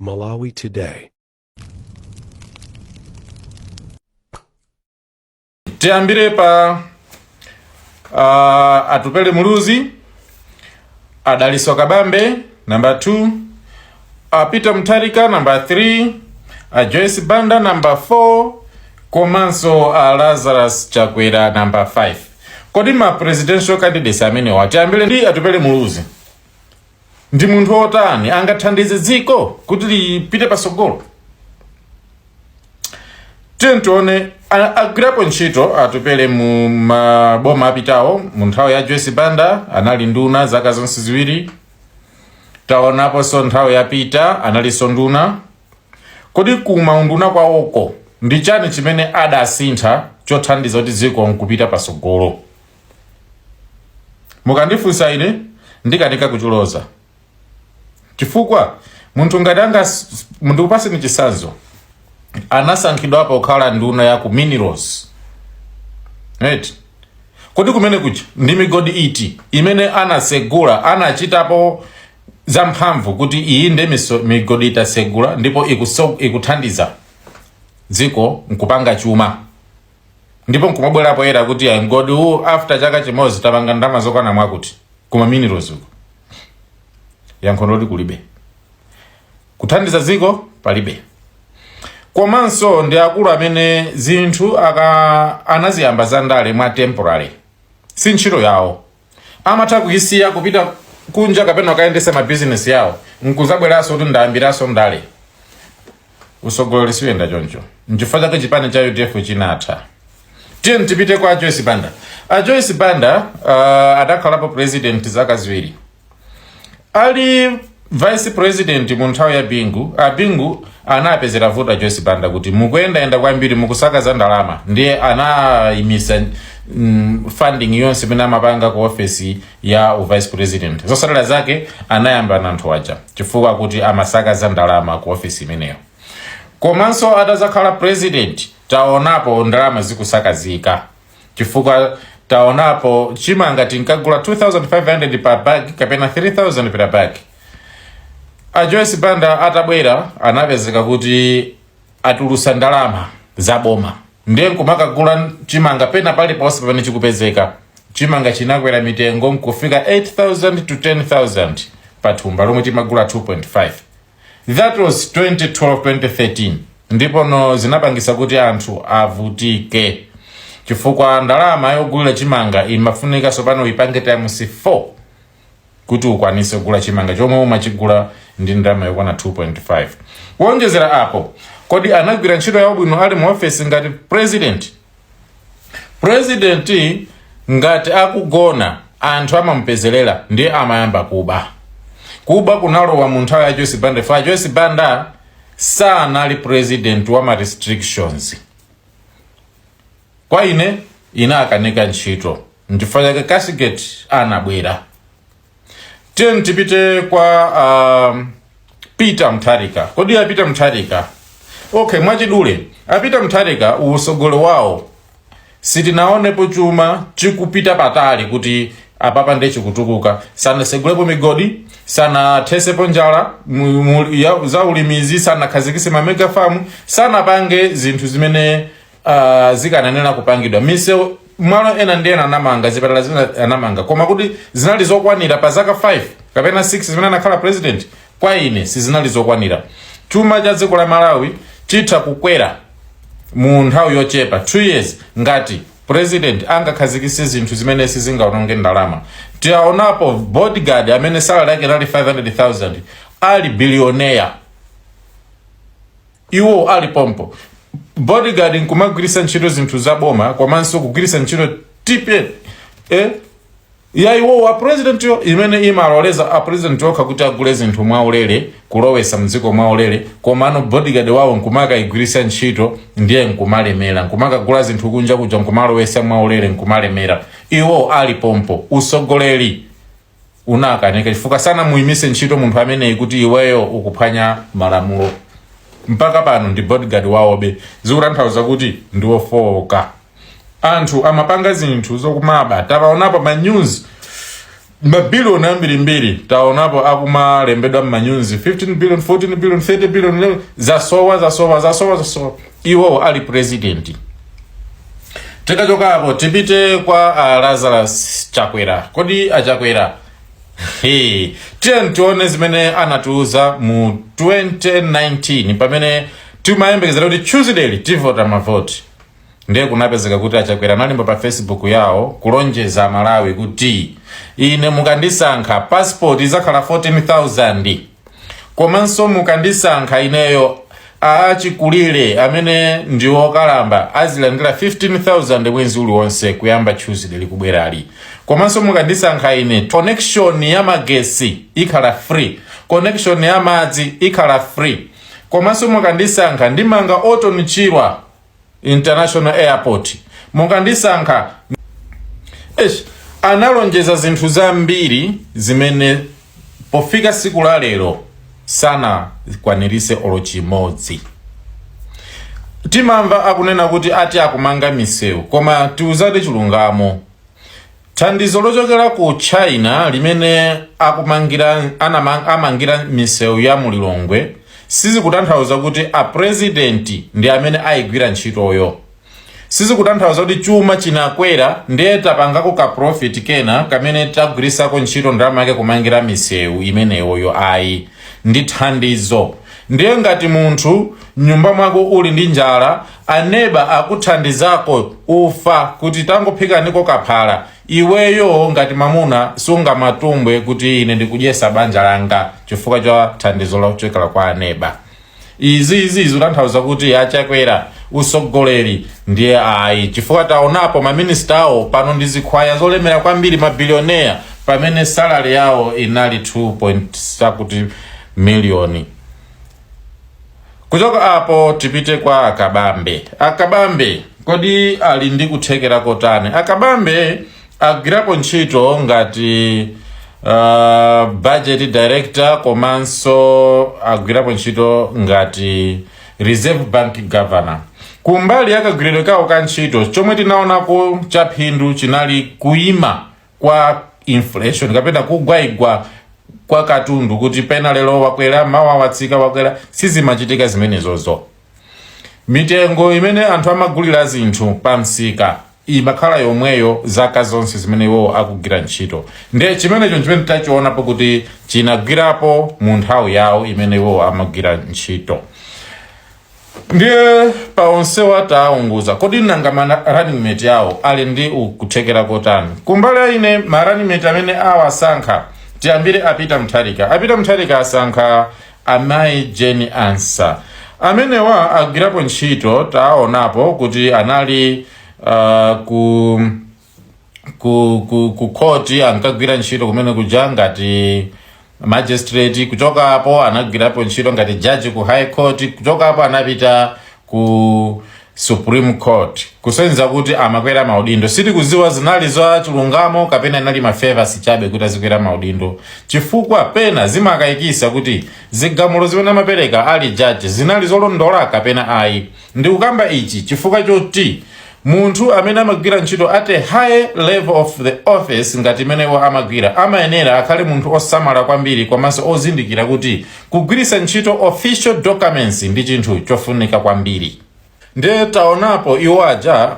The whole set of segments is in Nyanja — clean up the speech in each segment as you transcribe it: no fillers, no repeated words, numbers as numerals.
Malawi Today. Tiyambire pa Atupele Muluzi, Adaliso Kabambe, number 2, Peter Mutharika, number 3, Joyce Banda, number 4, Komanso Lazarus Chakwera, number 5. Kodima presidential candidates amene watiyambire ndi Atupele Muluzi. Ndi munthu otani angathandize dziko kuti lipite pasogolo. Tione agirapo ntchito Atupele mu maboma apitawo mu nthawi ya Joyce Banda anali nduna zaka zonse ziwiri. Taonapo so nthawi ya Peter analinso nduna. Kodi kumaunduna kwawoko ndi chani chimene adasintha chothandiza kuti dziko nkupita pasogolo. Mukandifunsa ine ndikanika kuchuloza. Chifukwa munthu ngati mundikupase ni chisanzo anasankhidwa apa okhala nduna ya ku minerals. Right? Kodi kumene kuja ndi migodi iti imene anasegula anachitapo zamphamvu kuti iyi ndi migodi itasegula ndipo ikuthandiza dziko nkupanga chuma. Ndipo nkumabwerapo era kuti ya mgodi huu after chaka chimodzi tapanga ndalama zokwana mwakuti kuma minerals uko. Yankhono kulibe. Kuthandiza dziko palibe. Komanso ndi akulu amene zinthu anaziyamba za ndale mwa temporary. Si ntchito yawo. Amatha kuyisiya kupita kunja kapena kaendesa ma business yawo. Nkuzabweraso kuti ndayambiraso ndale. Usogolera siwenda choncho. Nchifukwa chake chipani cha UDF chinatha. Tiye tipite kwa Joyce Banda. Joyce Banda adakhalapo president zaka ziwiri. Ali vice president mu nthawi ya Bingu. Bingu anapezera vuta Joyce Banda kuti mukuyenda kwambiri mukusakaza ndalama. Ndiye anayimisa funding yonse imene amapanga ku office ya vice president. Zosalira zake anayamba na anthu aja chifukwa kuti amasakaza ndalama ku office imeneyo. Komanso atazakhala president taonapo ndalama zikusakazika. Chifukwa taonapo chimanga tinkagula 2,500 per bag kapena 3,000 per bag. Joyce Banda atabwera anapezeka kuti atulusa ndalama za boma. Ndiye nkumakagula chimanga pena pali ponse pamene chikupezeka. Chimanga chinakwera mitengo nkufika 8,000 to 10,000 pathumba lomwe timagula 2.5. That was 2012-2013. Ndipo no zinapangisa kuti anthu avutike. Chifukwa ndalama yogulira chimanga imafunika sopano ipange times 4 kuti ukwanise kugula chimanga chomwe umachigula ndi ndalama yokwana 2.5. Kuonjezera apo, kodi anagwira ntchito yabwino ali mu office ngati president. President ngati akugona anthu amamupezerera ndiye amayamba kuba. Kuba kunalowa mu nthawi ya Joyce Banda. Fa Joyce Banda sanali president wa ma restrictions. Kwa ine akanika ntchito. Nchifukwa chake Kassigate anabwera. Tiye tipite kwa Peter Mutharika. Kodi ya Peter Mutharika? Okay, mwachidule. Peter Mutharika usogolo wawo sitinaonepo chuma chikupita patali kuti apapa ndiye chikutukuka. Sana segulepo migodi, sana tesepo njala za ulimizi, sana khazikise ma mega farm, sana pange zinthu zimene zikananena kupangidwa. Mise malo ena ndiye anamanga zipatala zina anamanga. Koma kuti zinali zokwanira pa zaka 5 kapena 6 zimene anakhala president, kwa ine sizinali zokwanira. Chuma cha dziko la Malawi chitha kukwera mu nthawi yochepa 2 years ngati president angakhazikise zinthu zimene sizingaononge ndalama. Tiaonapo bodyguard amene salary yake ali 500,000 ali billionaire. Iwo ali pompo. Bodyguard nkumagwirisa ntchito zinthu za boma komanso kugwirisa ntchito tipe ya iwo wa president yo imene imaloleza a president yokha kuti agule zinthu mwaulere kulowesa mdziko mwaulere, komano bodyguard wawo nkumaka igwirisa ntchito ndiye nkumalemera, nkumakagula zinthu kunja kuja nkumalowesa mwaulere nkumalemera. Iwo ali pompo. Usogoleri unakanika chifukwa sana muimise ntchito munthu amene kuti iweyo ukuphwanya malamulo. Mpaka pano ndi bodyguard wawobe. Zikutanthauza kuti ndiwofoka. Anthu amapanga zinthu zokumaba. Tabaonapo ma news mabilioni ambirimbiri taonapo akumalembedwa m'manyunzi 15 billion 14 billion 30 billion zasowa iwo ali president. Tikachokapo tipite kwa Lazarus Chakwera. Kodi achakwera tione zimene anatiuza mu 2019 pamene timayembekezera kuti Tuesday tivota mavoti. Ndiye kunapezeka kuti achakwera analimba pa Facebook yawo kulonjeza Malawi kuti ine mukandisankha passport izakhala 14,000 komanso mukandisankha ineyo achikulire amene ndiwo kalamba azilandira 15,000 mwezi uliwonse kuyamba Tuesday likubwerali. Komanso mukandisankha ine connection ya magesi ikhala free, connection ya madzi ikhala free. Komanso mukandisankha ndimanga otonichirwa International Airport. Mukandisankha analonjeza zinthu zambiri zimene pofika siku la lero sana kwanirise olochimodzi. Timamva akunena kuti ati akumanga misewu koma tiuzade chilungamo. Thandizo lochokera ku China limene amangira misewu ya mulilongwe sizikutanthauza kuti a president ndi amene ayigwira ntchitoyo. Sizikutanthauza kuti chuma chinakwera ndiye tapangako ka profit kena kamene tagwirisako ntchito ndalama yake kumangira misewu imeneyoyo ayi. Ndi thandizo. Ndiye ngati munthu nyumba mwako uli ndi njala aneba akuthandizako ufa kuti tangophika niko kaphala, iweyo ngati mamuna sunga matumbwe kuti ine ndikudyesa banja langa chifukwa cha thandizo lochokera kwa aneba. Izi zitanthauza kuti achakwera usogoleri ndiye ayi, chifukwa taonapo maminista awo pano ndi zikhwaya zolemera kwambiri mabilionea pamene salary yawo inali 2 million. Kuchoka apo tipite kwa Akabambe. Akabambe kodi ali ndi kuthekera kotani? Akabambe agwirapo ntchito ngati budget director komanso agwirapo ntchito ngati Reserve Bank governor. Kumbali akagwiridwe kawo ka ntchito chomwe tinaonako cha phindu chinali kuima kwa inflation kapena kugwaigwa kwa katundu kuti pena lero wakwera mawa watsika wakwera sizimachitika zimenezozo. Mitengo imene anthu amagulira zinthu pamsika imakhala yomweyo zaka zonse zimene iwo akugwira ntchito. Ndiye chimenecho chimene tachionapo kuti chinagwirapo mu nthawi yawo imene iwo amagwira ntchito. Ndiye paonsewa taunguza kodi nanga running mate yawo ali ndi kuthekera kotani? Kumbali ine running mate amene awasankha tiyambire Apita Mutharika. Apita Mutharika asankha Amayi Jane Ansah. Amenewa agwirapo ntchito taonapo kuti anali ku court ankagwira ntchito kumene kuja ngati magistrate, kuchoka hapo anagwirapo ntchito ngati judge ku high court, kuchoka hapo anapita ku Supreme Court kusenza kuti amakwera maudindo. Siti kuziwa zinali za chilungamo kapena inali mafavors chabe kuti azikwera maudindo, chifukwa pena zimakayikisa kuti zigamulo zimene amapereka ali judge zinali zolondola kapena ayi. Ndi kukamba ichi chifukwa choti munthu amene amagwira ntchito at a high level of the office ngati imenewo amagwira amayenera akhale munthu osamala kwambiri komanso ozindikira kuti kugwiritsa ntchito official documents ndi chinthu chofunika kwambiri. Ndiye taonapo iwo aja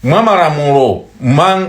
mwa malamulo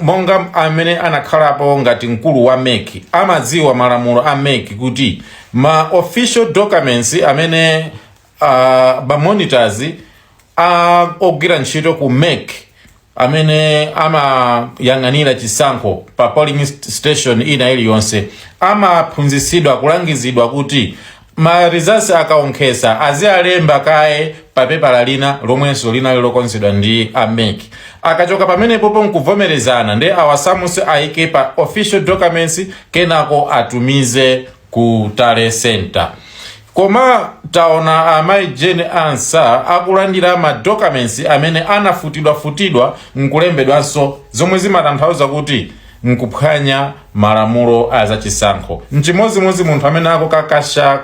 monga amene anakhalapo ngati mkulu wa MEC amadziwa malamulo a MEC kuti ma official documents amene ba monitors ogwira ntchito ku MEC amene amayang'anira chisankho pa polling station ina iliyonse amaphunzitsidwa kulangizidwa kuti ma results akaonkhesa azialemba kaye pa paper lina lomwenso linali lokonzedwa ndi MEC. Akachoka pamenepo nkuvomerezana ndi awasamuse aike pa official documents kenako atumize ku tale center. Koma taona Amayi Jane Ansah akulandira ma documents amene anafutidwa nkulembedwanso zomwe zimatanthauza kuti nkuphwanya malamulo azachisankho. Nchimozimozi munthu amene akukakasha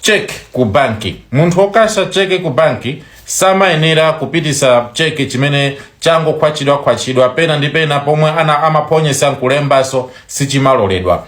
check ku banki. Munthu okasha check ku banki samayenera kupitisa cheke chimene chango kwachidwa pena ndi pena pomwe amaponyesa nkulembaso sichimaloledwa.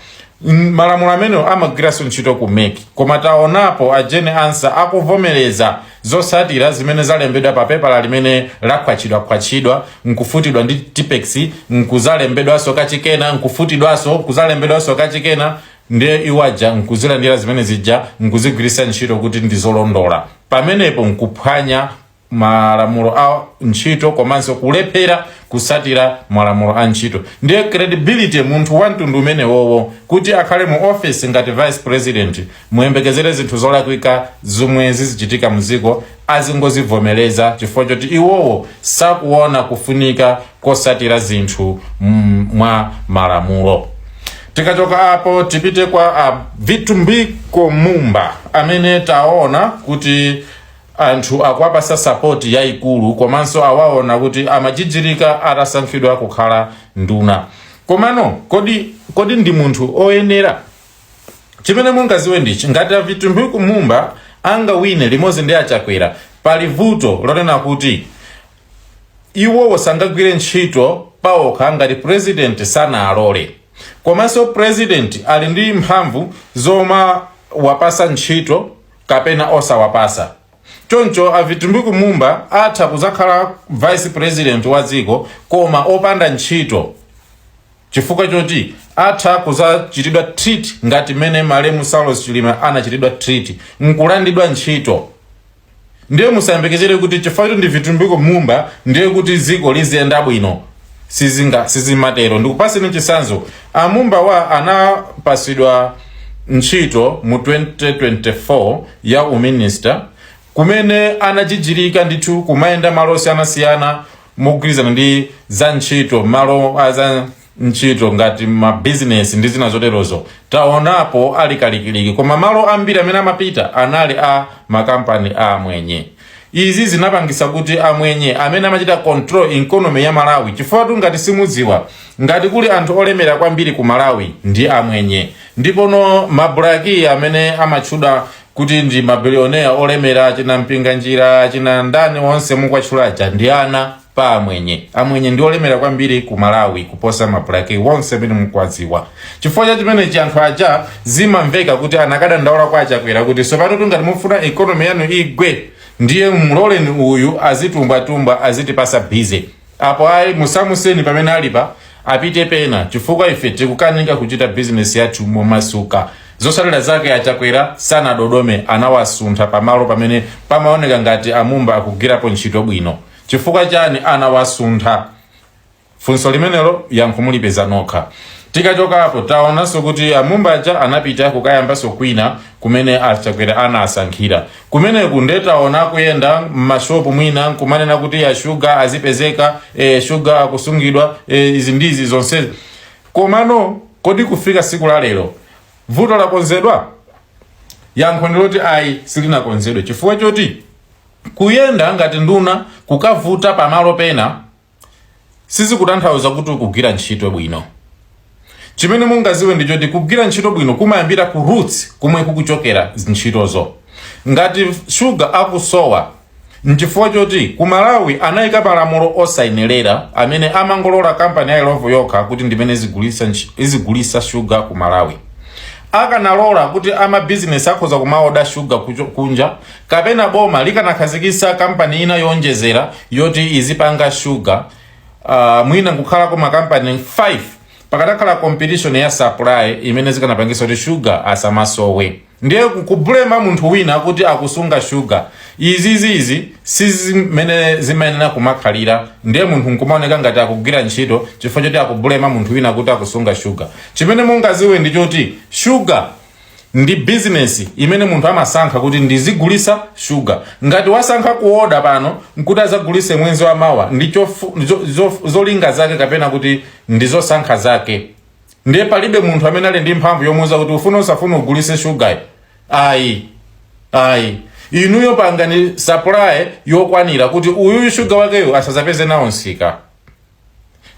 Malamulo amenewo amagwiranso ntchito ku MEC, koma taonapo a Jane Ansa akuvomereza zosatira zimene zalembedwa pa pepala limene lakwachidwa nkufutidwa ndi Tipex, nkuzalembedwaso kachikena, nkufutidwaso kuzalembedwaso kachikena, ndiye iwaja nkuzilandira zimene zija nkuzigwirisa ntchito kuti ndizolondola. Pamenepo nkuphwanya malamulo a ntchito komanso kulephera kusatira malamulo a ntchito. Ndiye credibility munthu wa mtundu umene wowo kuti akhale mu office ngati vice president muyembekezere zinthu zolakwika zomwe zizichitika muziko azingozivomereza chifukwa choti iwowo sakuona kufunika kosatira zinthu mwa malamulo. Tikachoka apo tipite kwa Vitumbiko Mumba amene taona kuti anthu akwapasa support yaikulu komanso awaona kuti amajijirika atasankhidwa kukhala nduna. Komano kodi ndi munthu oyenera? Chimene mungaziwe ndichi ngati Vitumbiko Mumba angawine limodzi ndi Achakwera pali vuto lonena kuti iwowo sangagwire ntchito pawokha ngati president sanalole. Komanso president ali ndi mphamvu zoma wapasa ntchito kapena osawapasa. Choncho Vitumbiko Mumba atha kuzakhala vice president wa dziko koma opanda ntchito chifukwa choti atha kuzachitidwa treat ngati mene Malemu Saulos Chilima anachitidwa treat nkulandidwa ntchito. Ndiye musayembekezere kuti chifukwa choti ndi Vitumbiko Mumba ndiye kuti dziko liziyenda bwino. Sizimatero. Ndikupaseni chisanzo. Amumba wa anapasidwa ntchito mu 2024 ya uminister kumene anajijirika ndithu kumayenda malo osiyana mogwirizana ndi za ntchito, malo aza ntchito ngati ma business ndi zina zoterozo. Taonapo ali kalikiliki koma malo ambiri amene amapita anali a makampani a mwenye. Izi zinapangisa kuti amwenye amene amachita control economy ya Malawi chifukwa ngati simudziwa ngati kuli anthu olemera kwambiri ku Malawi ndi amwenye. Ndipo no mablaki amene amatchuda kuti ndi mabilionea olemera china mpinga njira china ndani wonse mukwatchulacha ndi ana pa amwenye ndi olemera kwambiri ku Malawi kuposa mablaki wonse amene mukwadziwa. Chifukwa cha chimene anthu aja zimamveka kuti anakadandaula kwa Achakwera kuti sopano ngati mufuna economy yanu igwe ndiye mloleni uyu azitumba azitipasa busy. Apo ayi musamuseni pamene alipa apite pena chifukwa ife tikukanika kuchita business yathu momasuka. Zosalira zake Achakwera sana dodome anawasuntha pamalo pamene pamaoneka ngati Amumba akugwirapo ntchito bwino. Chifukwa chani anawasuntha? Funso limenelo yankhumulipeza nokha. Tikachoka apo taonanso kuti Amumba aja anapita kukayambaso kwina kumene Achakwera anasankhira. Kumene kundetaona kuyenda mashopu mwina kumanena kuti ya sugar azipezeka, sugar akusungidwa, izi ndizi zonse. Komano kodi kufika siku la lero vuto lakonzedwa? Yankho ndiloti ayi silinakonzedwe chifukwa choti kuyenda ngati nduna kukavuta pamalo pena sizikutanthauza kuti ukugwira ntchito bwino. Chimene mungaziwe ndichoti kugwira ntchito bwino kumayambira ku roots kumwe kukuchokera ntchitozo. Ngati sugar akusowa nchifukwa choti ku Malawi anayika malamulo osayenerera amene amangolola kampani ya Ilovo yokha kuti ndimene izigulisa sugar ku Malawi. Akanalola kuti ama business akhoza kumaoda sugar kunja kapena boma likanakhazikisa kampani ina yonjezera yoti izipanga sugar mwina kukhala ku makampani 5 pakadakhala competition ya supply imene zikanapangisa kuti sugar asamasowe. Ndiye kublema munthu wina kuti akusunga sugar izi sizimene zimayenera kumakhalira. Ndiye munthu nkumaoneka ngati akugwira ntchito chifukwa choti akublema munthu wina kuti akusunga sugar. Chimene mungaziwe ndichoti sugar ndi business imene munthu amasankha kuti ndizigulisa sugar. Ngati wasankha kuoda pano nkuti azagulise mwezi wa mawa ndicho zolinga zake kapena kuti ndizosankha zake. Ndiye palibe munthu amene ali ndi mphamvu yomuza kuti ufuna usafuna ugulise sugar. Ayi. Inuyo pangani supply yokwanira kuti uyu sugar wakeyo asazapeze nawo nsika.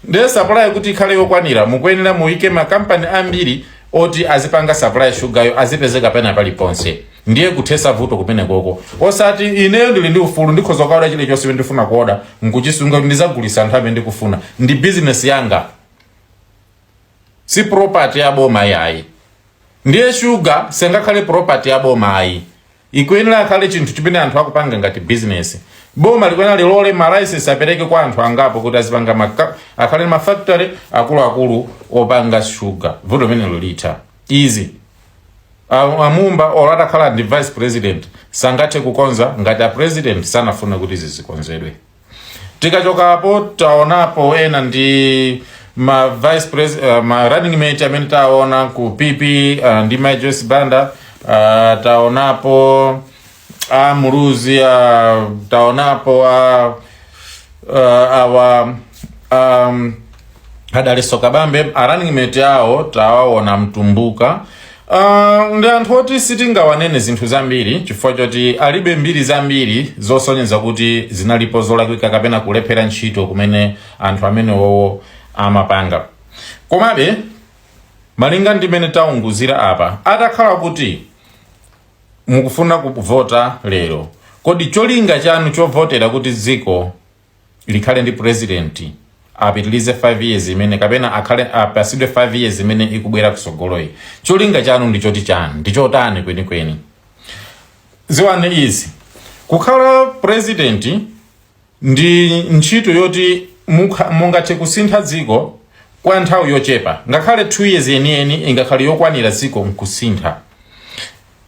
Ndiye supply kuti ikhale yokwanira mukuyenera muike makampani ambiri oti azipanga supply sugar yo azipezeka pena paliponse. ndiye kuthesa vuto kumene koko. Osati ineyo ndili ndi ufulu ndikhoza kuoda chile chonse ndifuna kuoda nkuchisunga ndizagulisa anthu amene ndikufuna. Ndi business yanga, si property ya boma yayi. Ndiye sugar sengakhale property ya boma ayi. Ikuyenera akhale chinthu chimene anthu akupanga ngati business. Boma likuyenera lilole ma license apereke kwa anthu angapo kuti azipanga akhale ma factory akulu opanga sugar. Vuto limene lolitha easy. Amumba orata khala ndi vice president sangathe kukonza ngati a president sanafuna kuti zizikonzedwe. Tikachoka apo taonapo ena ndi ma vice president ma running mate amene taona ku PP ndi ma Joyce Banda, taonapo Muluzi, taonapo Adaliso Kabambe, running mate yao tawaona Mtumbuka. Ndi anthu oti sitingawanene zinthu zambiri chifukwa choti alibe mbiri zambiri zosonyeza kuti zinalipo zolakwika kapena kulephera ntchito kumene anthu amene wowo amapanga. Komabe malinga ndi mene taunguzira apa, atakhala kuti mukufuna kuvota lero, kodi cholinga chanu chovotera kuti dziko likhale ndi president apitilize 5 years imene kapena akhale apasidwe 5 years imene ikubwera kusogoloyi, cholinga chanu ndichoti chani, ndichotani kwenikweni? Ziwane izi, kukhala president ndi ntchito yoti mungathe kusintha dziko kwa nthawi yochepa, ngakhale 2 years yeniyeni ingakhale yokwanira dziko mkusintha.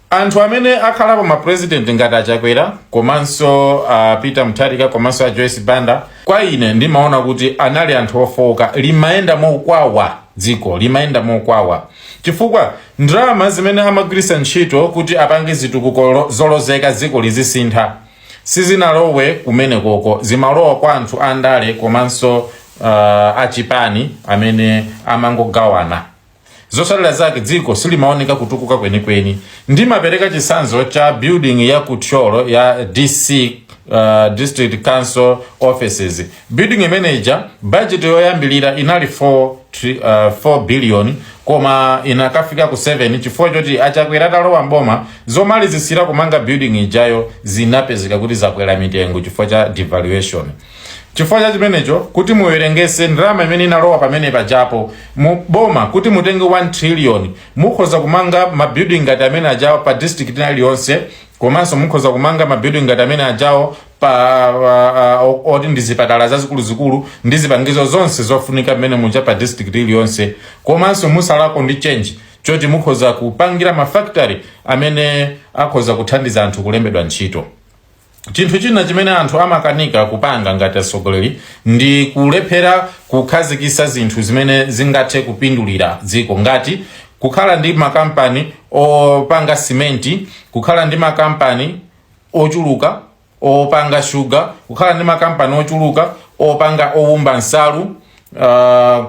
Anthu amene akhalapo ma president ngati Achakwera komanso Peter Mutharika komanso Joyce Banda, kwa ine ndimaona kuti anali anthu ofoka, limaenda mokwawa dziko, limaenda mokwawa chifukwa ndalama zimene amagwirisa ntchito kuti apange zitukuko zolozeka dziko lizisintha sizinalowe kumene koko, zimalowa kwa anthu andale komanso achipani amene amangogawana. Zosalira zake dziko silimaoneka kutukuka kwenikweni. Ndimapereka chisanzo cha building ya Kuthyolo ya DC District Council Offices. Building manager budget yoyambilira inali 4 billion koma inakafika ku 7 chifukwa choti Achakwera atalowa mboma zomalizisira kumanga building ijayo zinapezeka kuti zakwera mitengo chifukwa cha devaluation. Chifukwa cha chimenecho kuti muwerengese ndalama imene inalowa pamene pajapo mu boma kuti mutenge 1 trillion mukhoza kumanga ma building ngati amene ajawo pa district iliyonse, komanso mukhoza kumanga ma building ngati amene ajawo pa oti ndi zipatala zazikulu ndi zipangizo zonse zofunika mmene muja pa district iliyonse, komanso musalako ndi change choti mukhoza kupangira ma factory amene akhoza kuthandiza anthu kulembedwa ntchito. Chinthu china chimene anthu amakanika kupanga ngati atsogoleri ndi kulephera kukhazikitsa zinthu zimene zingathe kupindulira dziko, ngati kukhala ndi makampani opanga simenti, kukhala ndi makampani ochuluka opanga sugar, kukhala ndi makampani ochuluka opanga owumba nsalu,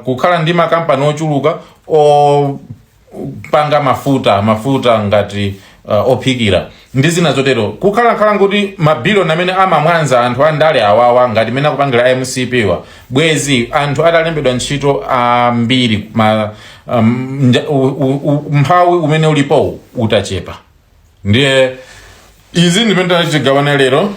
kukhala ndi makampani ochuluka opanga mafuta ngati ophikira ndi zina zotero. Kukhala kuti mabilioni amene amamwanza anthu andale awawa ngati mene akupangira MCP wa bwezi anthu atalembedwa ntchito ambiri mphawi umene ulipo utachepa. Ndiye izi ndimene tigawana lero